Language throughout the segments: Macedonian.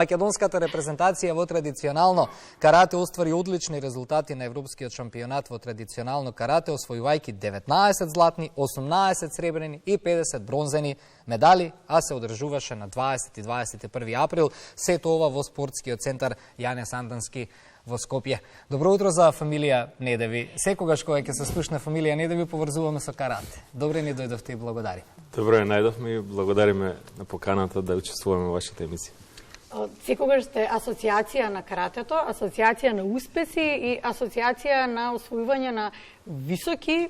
Македонската репрезентација во традиционално карате оствари одлични резултати на европскиот шампионат во традиционално карате, освојувајќи 19 златни, 18 сребрени и 50 бронзени медали, а се одржуваше на 20 и 21 април, сето ова во спортскиот центар Јане Сандански во Скопје. Добро утро за фамилија Недеви. Секогаш кога ќе се слушне фамилија Недеви поврзуваме со карате. Добре ни дојдовте и благодарим. Добро е, најдовме и благодариме на поканата да учествуваме во вашата емисија. Секогаш сте асоциација на каратето, асоциација на успеси и асоциација на освојување на високи,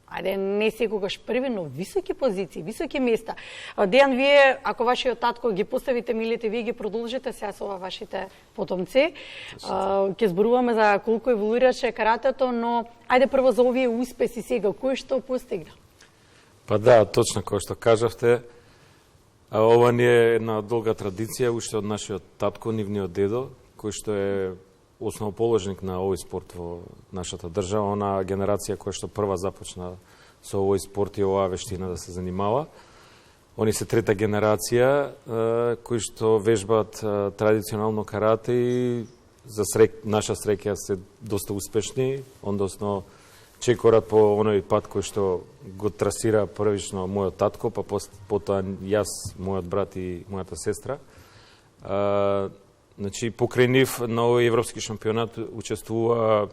ајде не секогаш први, но високи позиции, високи места. Дејан, вие, ако вашиот татко ги поставите милите, вие ги продолжите сега со вашите потомци. Ќе зборуваме за колку еволуираше каратето, но ајде прво за овие успеси сега, кој што постигна? Па да, точно како што кажавте, ова не е една долга традиција, уште од нашиот татко, нивниот дедо, кој што е основоположник на овој спорт во нашата држава, она генерација која што прва започна со овој спорт и оваа вештина да се занимава. Они се трета генерација кои што вежбаат традиционално карате и за наша среќа се доста успешни, односно чекорат по оној пат кој што го трасира првично мојот татко, па потоа јас, мојот брат и мојата сестра. Значи, покрај нив на овој европски шампионат учествува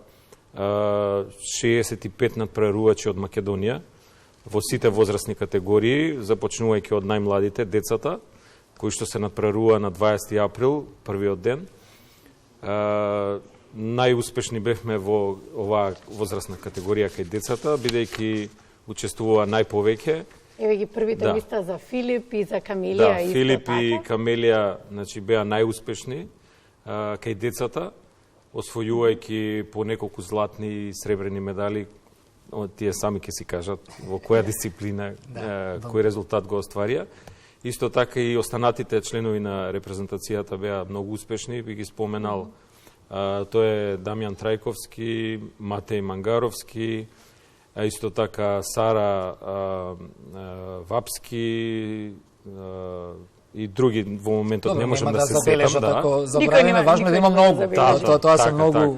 65 надпреварувачи од Македонија во сите возрастни категории, започнувајќи од најмладите, децата, кои што се надпреварува на 20 април, првиот ден. Најуспешни бевме во оваа возрастна категорија кај децата, бидејќи учествува најповеќе. Еве ги првите места за Филип и за Камелија. Да, Филип и Камелија, значи, беа најуспешни кај децата, освојувајќи по неколку златни и сребрени медали, тие сами ќе си кажат во која дисциплина, кој резултат го остварија. Исто така и останатите членови на репрезентацијата беа многу успешни, би ги споменал. Тоа е Дамјан Трајковски, Матеј Мангаровски, исто така Сара Вапски и други во моментот не можам да се сетам. Ако забравиме, важно да има многу. Тоа се многу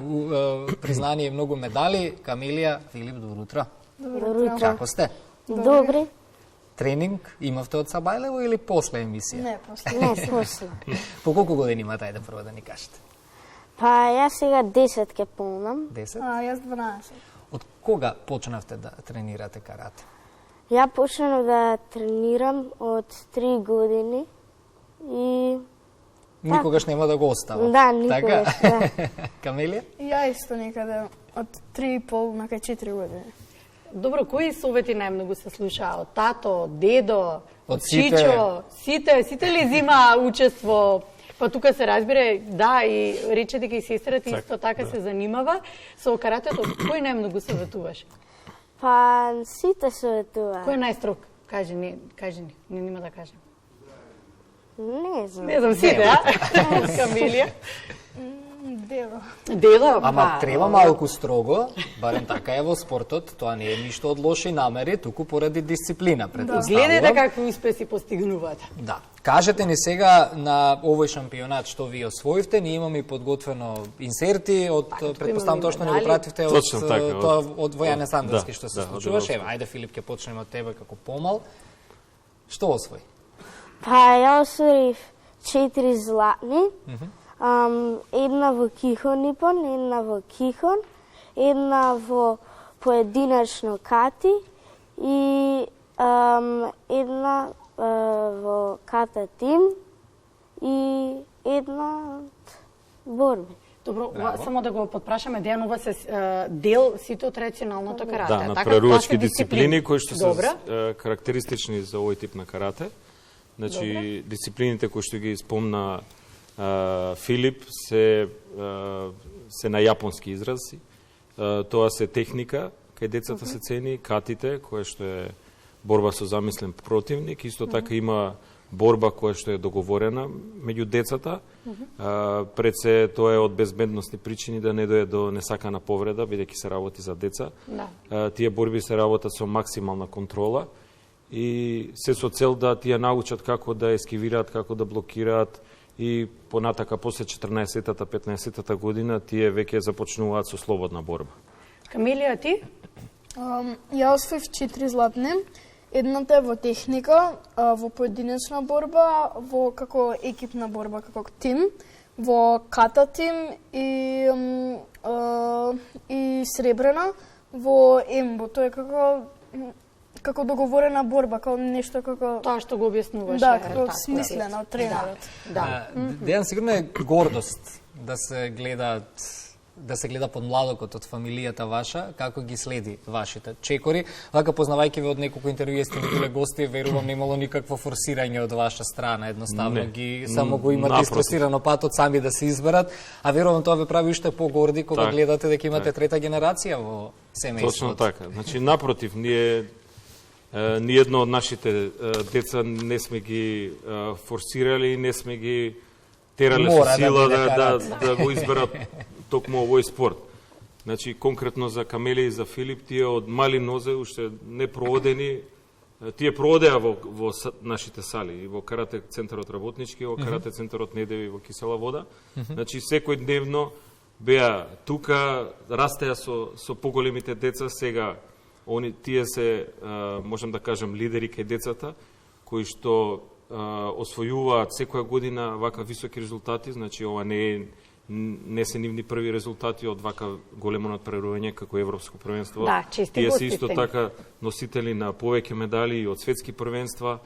признани и многу медали. Камелија, Филип, добро утро. Добро утро. Како сте? Добри. Тренинг имавте од Сабајлево или после емисија? Не, после. По колку години имате, ајде прво да ни кажете? Па јас сега 10 ке полнам. 10? Јас 12. Од кога почнавте да тренирате карате? Ја почнав да тренирам од 3 години и Никогаш нема да го остава. Да, никогаш, да. Камелија? Ја исто некаде од 3,5 на 4 години. Добро, кои совети најмногу се слушаа? Од тато, од дедо, од чичо? Сите ли зима учество? Па тука се разбира, да, и рече дека и сестрата исто така се занимава со каратето. Кој најмногу советуваш? Па сите советува. Кој е најстрог? Кажи ни, нема да кажем. Не знам. Не знам, сите, а? Камелија? Дедо? Ама треба малку строго, барем така е во спортот, тоа не е ништо од лоши намери, туку поради дисциплина предпоставувам. Гледајте какви успеси постигнуваат. Да. Кажете ни сега на овој шампионат што ви освоивте, ние имаме и подготвено инсерти од предпоставам тоа што не го пративте од тоа од Јане Сандански што се случуваше. Ева, ајде Филип, ќе почнеме од тебе како помал. Што освои? Па ја освоив 4 златни. Една во кихон ипон, една во кихон, една во поединачно кати и една во ката тим и една борби. Добро, само да го подпрашаме, Дејан, ова се дел сите од традиционалното карате. Да, надпреварувачки дисциплини кои што се карактеристични за овој тип на карате. Значи, дисциплините кои што ги спомна Филип се на јапонски изрази. Тоа се техника, кај децата се цени, катите, која што е борба со замислен противник, исто така има борба која што е договорена меѓу децата. Пред се тоа е од безбедностни причини да не дојде до несакана повреда, бидејќи се работи за деца. Тие борби се работат со максимална контрола и се со цел да тие научат како да ескивираат, како да блокираат и понатака после 14-тата, 15-тата година тие веќе започнуваат со слободна борба. Камелија, ти? Ја освоив 4 златни. Едната е во техника, во поединечна борба, во како екипна борба, како тим, во ката тим и сребрена во ембо. Тоа е како договорена борба, како нешто како... Тоа што го објаснуваше. Да, како смислено од тренерот. Да. Дејан, сигурно е гордост да се гледа под младокот од фамилијата ваша, како ги следи вашите чекори. Вака, познавајќи ве од неколку интервјуи сте ми биле гости, верувам немало никакво форсирање од ваша страна, едноставно ги само го имате истресирано патот сами да се изберат, а верувам тоа ве прави уште погорди кога гледате дека имате трета генерација во семејството. Точно така. Значи напротив, ниедно од нашите деца не сме ги форсирали, не сме ги терале со сила да го изберат токму овој спорт. Значи, конкретно за Камелија и за Филип, тие од мали нозе, уште не проводени, тие проводеа во нашите сали, и во карате центарот работнички, во карате центарот Недеви во Кисела вода. Значи, секој дневно беа тука, растеа со поголемите деца, сега тие се, можам да кажам, лидери кај децата, кои што освојуваат секоја година вака високи резултати, значи ова не се нивни први резултати од вака големо надпреварување како Европско првенство. Да, тие се исто така носители на повеќе медали и од светски првенства,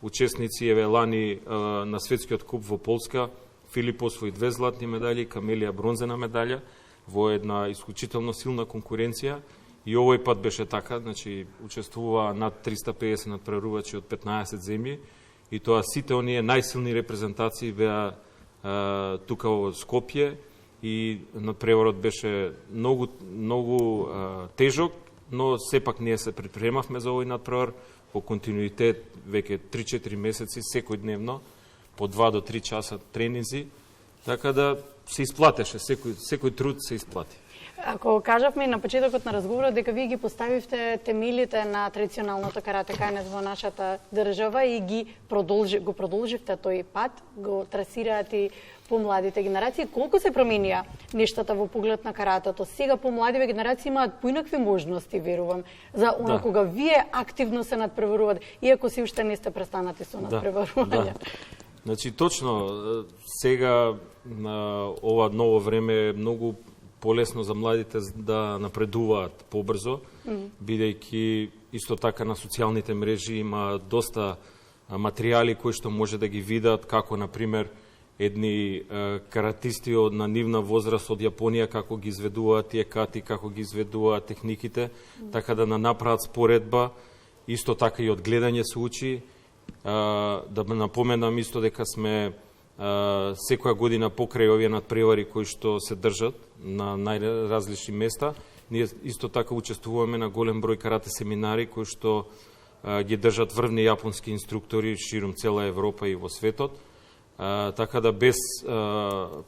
учесници еве лани на светскиот куп во Полска. Филип освои 2 златни медали, Камелија бронзена медаља во една исклучително силна конкуренција. И овој пат беше така, значи учествува над 350 надпреварувачи од 15 земји, и тоа сите оние најсилни репрезентации беа тука во Скопје, и надпреварот беше многу тежок, но сепак ние се припремавме за овој надпревар во континуитет веќе 3-4 месеци, секој дневно по 2 до 3 часа тренинзи, така да се исплатеше, секој труд се исплати. Ако кажавме на почетокот на разговорот дека вие ги поставивте темелите на традиционалното карате кајнет во нашата држава и го продолживте тој пат, го трасираат и помладите генерации, колку се променија нештата во поглед на каратето? Сега помладиве генерации имаат поинакви можности, верувам, за она кога вие активно се надпреварувате, иако си уште не сте престанати со надпреварување. Значи точно сега на ова ново време е многу полесно за младите да напредуваат побрзо, бидејќи исто така на социјалните мрежи има доста материјали кои што може да ги видат, како например едни каратисти на нивна возраст од Јапонија како ги изведуваат тие кати, како ги изведуваат техниките, така да направат споредба, исто така и од гледање се учи. Да напоменам исто дека сме секоја година покрај овие надпревари кои што се држат на најразлични места, ние исто така учествуваме на голем број карате семинари кои што ги држат врвни јапонски инструктори ширум цела Европа и во светот. Така да без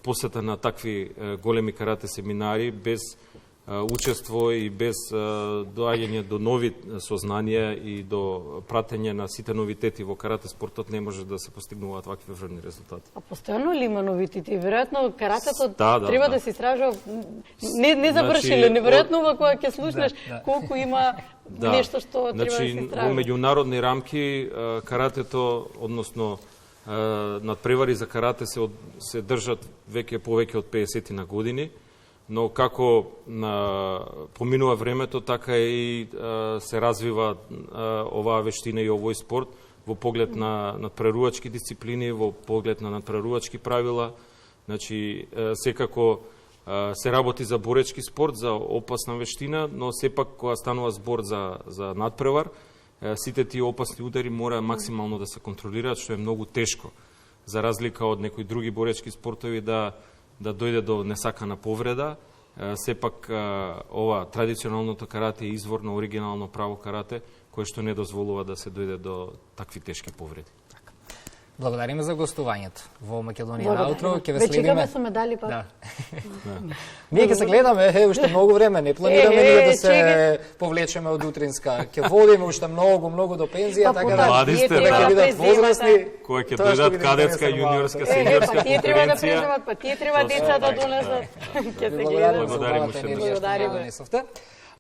посета на такви големи карате семинари, без учество и без доаѓање до нови сознанија и до пратење на сите новитети во карате спортот не може да се постигнуваат вакви врвни резултати. А постојано ли има новитети? Веројатно каратето треба да се истражува. Не завршиле, неверојатно ова кога ќе слушнеш колку има нешто што треба да се истражува. Во меѓународни рамки каратето, односно надпревари за карате се држат повеќе од 50 на години, но како поминува времето, така и се развива оваа вештина и овој спорт во поглед на надпреварувачки дисциплини, во поглед на надпреварувачки правила. Значи, секако се работи за боречки спорт, за опасна вештина, но сепак кога станува збор за надпревар, сите тие опасни удари мора максимално да се контролираат, што е многу тешко. За разлика од некои други боречки спортови да дојде до несакана повреда, сепак ова традиционалното карате е извор на оригинално право карате, кое што не дозволува да се дојде до такви тешки повреди. Благодариме за гостувањето во Македонија на утро. Ќе ве Ве чекаме следиме. со медали па. Да. Ние ќе се гледаме, уште многу време, не планираме ние да се чекај. повлечеме од утринска. Ќе водиме уште многу до пензија, Па, така да Млади сте, тие да. ќе треба бидат преземат, возрастни. Кој ќе Тоа што дојдат видите кадетска, интересно јуниорска, малку. сениорска Па тие треба да конференција. преземат, па тие треба деца да донесат. Ќе се Благодариме гледаме. за Благодариме добрата уште енергија што Благодариме. ја донесовте.